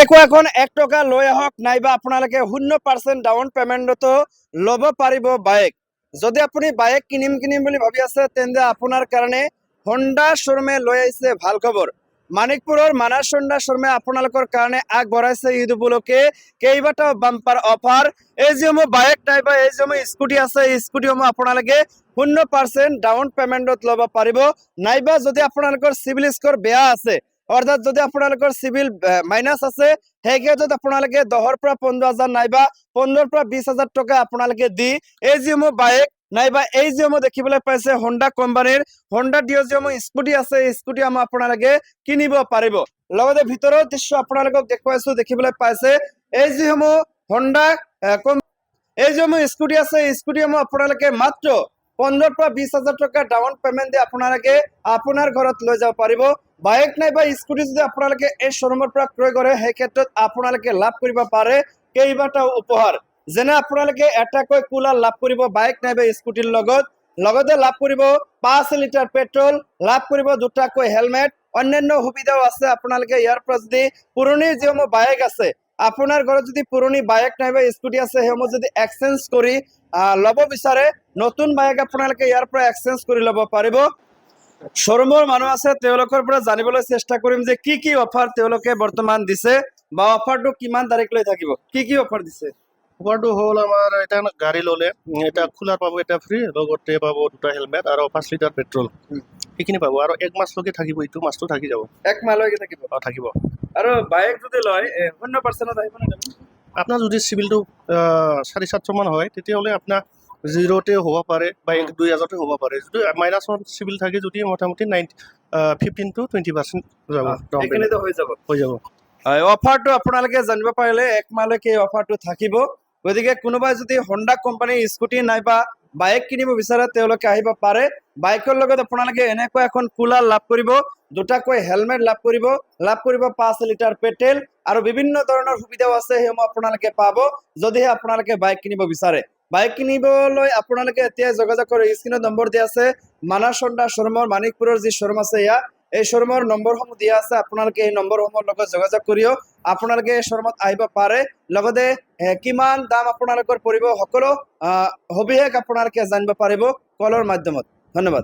এনেকুৱা এখন 1 টকা লৈ আহক নাইবা আপোনালোকে 0% ডাউন পেমেন্টতো ল'ব পাৰিব বাইক। যদি আপুনি বাইক কিনিম বুলি ভাবি আছে তেন্তে আপোনাৰ কাৰণে হন্ডা শ্বৰুমে লৈ আহিছে ভাল খবৰ। মানিকপুৰৰ মানাস হন্ডা শ্বৰুমে আপোনালোকৰ কাৰণে আগবঢ়াইছে ঈদ উপলক্ষে কেইবাটাও বাম্পাৰ অফাৰ। এই যিসমূহ বাইক নাইবা এই যিসমূহ স্কুটি আছে এই স্কুটিসমূহ আপোনালোকে 0% ডাউন পেমেন্টত ল'ব পাৰিব। নাইবা যদি আপোনালোকৰ সিভিল স্কোৰ বেয়া আছে অৰ্থাৎ যদি আপোনালোকৰ সিভিল মাইনাস আছে সেই ক্ষেত্ৰত আপোনালোকে 10ৰ পৰা 15,000 নাইবা 15ৰ পৰা 20,000 টকা আপোনালোকে দি এই যিসমূহ বাইক নাইবা এই যিসমূহ দেখিবলৈ পাইছে হন্ডা কোম্পানীৰ হন্ডা ডিঅ যিসমূহ স্কুটি আছে এই স্কুটিসমূহ আপোনালোকে কিনিব পাৰিব। লগতে ভিতৰৰ দৃশ্য আপোনালোকক দেখুৱাইছো, দেখিবলৈ পাইছে এই যিসমূহ হন্ডা এই যিসমূহ স্কুটি আছে এই স্কুটিসমূহ আপোনালোকে মাত্ৰ 15ৰ পৰা 20,000 টকা ডাউন পেমেন্ট দি আপোনালোকে আপোনাৰ ঘৰত লৈ যাব পাৰিব। বাইক নাইবা স্কুটি যদি আপোনালোকে এই শ্বৰুমৰ পৰা ক্ৰয় কৰে সেই ক্ষেত্ৰত আপোনালোকে লাভ কৰিব পাৰে কেইবাটাও উপহাৰ, যেনে আপোনালোকে এটাকৈ কুলাৰ লাভ কৰিব বাইক নাইবা স্কুটিৰ লগতে লাভ কৰিব 5 লিটাৰ পেট্ৰল, লাভ কৰিব 2টাকৈ হেলমেট, অন্যান্য সুবিধাও আছে। আপোনালোকে ইয়াৰ পৰা যদি পুৰণি যিসমূহ বাইক আছে আপোনাৰ ঘৰত যদি পুৰণি বাইক নাইবা স্কুটি আছে সেইসমূহ যদি এক্সচেঞ্জ কৰি ল'ব বিচাৰে নতুন বাইক আপোনালোকে ইয়াৰ পৰা এক্সচেঞ্জ কৰি ল'ব পাৰিব। শ্বৰুমৰ মানুহ আছে তেওঁলোকৰ পৰা জানিবলৈ চেষ্টা কৰিম যে কি অফাৰ তেওঁলোকে বৰ্তমান দিছে বা অফাৰটো কিমান তাৰিখলৈ থাকিব, কি অফাৰ দিছে। অফাৰটো হ'ল আমাৰ এটা গাড়ী ল'লে এটা কুলাৰ পাব, এটা ফ্ৰী, লগতে পাব 2টা হেলমেট আৰু 5 লিটাৰ পেট্ৰল, সেইখিনি পাব। আৰু 1 মাহলৈকে থাকিব, এইটো মাছটো থাকি যাব, 1 মাহলৈকে থাকিব। থাকিব। আৰু বাইক যদি লয় 0%ত আহিব নে? আপোনাৰ যদি চিভিলটো 400-700 মান হয় তেতিয়াহ'লে আপোনাৰ 0তে হ'ব পাৰে বা 1-2,000তে হ'ব পাৰে। যদি মাইনাছৰ চিভিল থাকে যদি মোটামুটি 15 to 20% যাব, এইখিনিতো হৈ যাব। হয়। অফাৰটো আপোনালোকে জানিব পাৰিলে 1 মাহলৈকে এই অফাৰটো থাকিব। গতিকে কোনোবাই যদি হন্ডা কোম্পানীৰ স্কুটি নাইবা বাইক কিনিব বিচাৰে তেওঁলোকে আহিব পাৰে। বাইকৰ লগত আপোনালোকে এনেকুৱা এখন কুলাৰ লাভ কৰিব, 2টাকৈ হেলমেট লাভ কৰিব 5 লিটাৰ পেট্ৰল আৰু বিভিন্ন ধৰণৰ সুবিধাও আছে সেইসমূহ আপোনালোকে পাব যদিহে আপোনালোকে বাইক কিনিব বিচাৰে। বাইক কিনিবলৈ আপোনালোকে এতিয়া যোগাযোগ কৰি স্ক্ৰীনত নম্বৰ দিয়া আছে। মানাস হন্ডা শ্বৰুমৰ মানিকপুৰৰ যি শ্বৰুম আছে এই শ্বৰুমৰ নম্বৰসমূহ দিয়া আছে। আপোনালোকে এই নম্বৰসমূহৰ লগত যোগাযোগ কৰিও আপোনালোকে এই শ্বৰুমত আহিব পাৰে। লগতে কিমান দাম আপোনালোকৰ পৰিব সকলো সবিশেষ আপোনালোকে জানিব পাৰিব কলৰ মাধ্যমত। ধন্যবাদ।